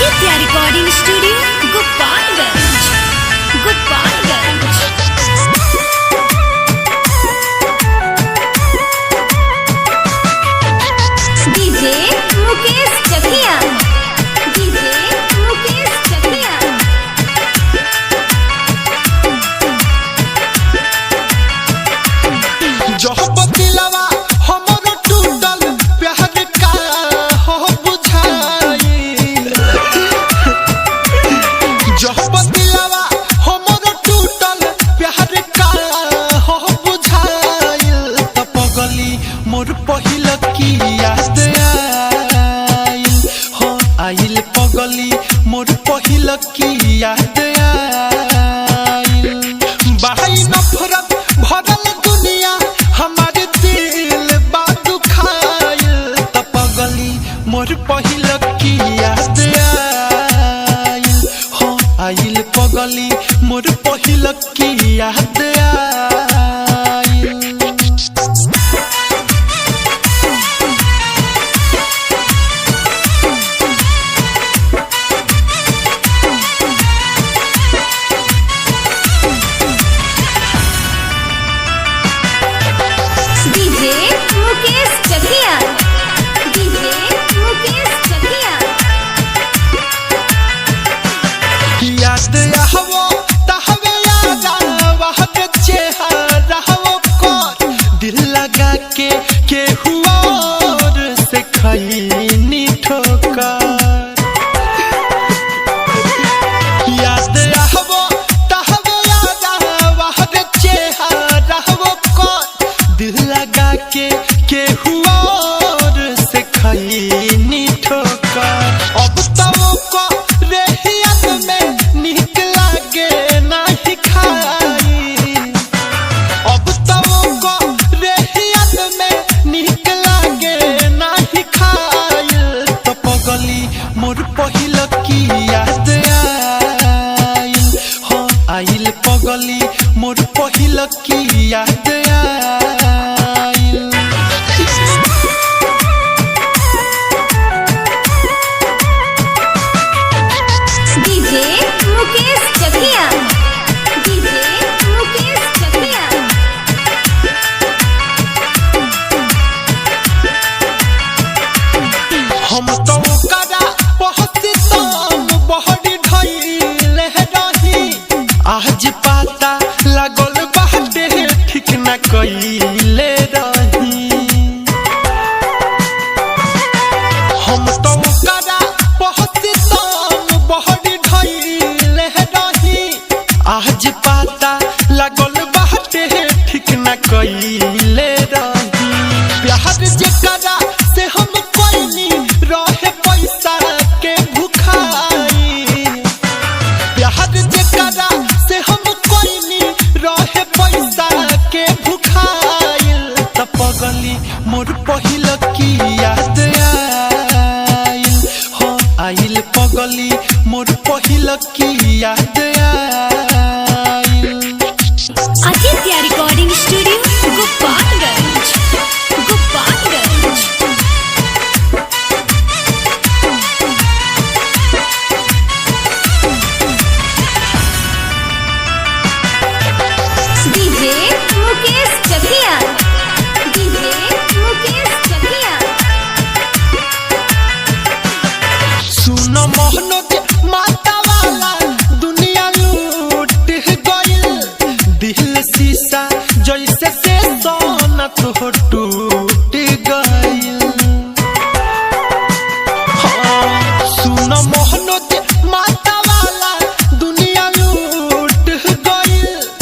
Aditya recording studio Gopalganj Gopalganj. DJ Mukesh Chakiya DJ Mukesh Chakiya. जो बतिलवा हमर टूटल प्यार का हो बुझाई। जो बतिलवा हमर टूटल प्यार का हो बुझाई। त पगली मोर पहिल की याद आइल हो आइल पगली मोर पहिल की याद आइल। बाई नफरत भरल दुनिया हमारे दिल बा दुखाइल। त पगली मोर पहिल की याद आइल हो आइल पगली मोर पहिल की याद आइल। डीजे मुकेश चकिया डीजे मुकेश चकिया। याद आहवो तहवे यादा वहद चेहरा हो कर दिल लगा के हुआ और से खैनी ठोकर। याद आहवो तहवे यादा वहद चेहरा हो कर दिल लगा के हुआ और से खैनी ठोकर। अब तो को रेहियत में नीक लागे नहीं खाई। अब तो को रेहियत में नीक लागे नहीं खाई। तो पगली मोर पहिल की याद आइल हो आइल पगली मोर पहिल की याद आइल। डीजे मुकेश चकिया डीजे मुकेश चकिया। हम तो करा पहुंची तम बहरी ढईल रही। आज पता लागल बाटे ठीक न कइले रही। हम तो करा पहुंची तम बहरी ढईल रही। आज पता लागल बाटे ठीक न कइले रही। प्यार जेकरा से हम कोइनी रहे पैसा के भुखाई। प्यार जेकरा से हम कोइनी रहे पैसा के भुखाइल। त पगली मोर पहिल की याद आइल हो आइल पगली मोर पहिल की याद आइल। Aditya recording studio Gopalganj Gopalganj. DJ Mukesh Chakiya DJ Mukesh Chakiya. सुन मोहनोज माता वाला दुनिया लूट गइल। दिल शीशा जैसे से सोना तो टूट गइल। हाँ सुन मोहनोज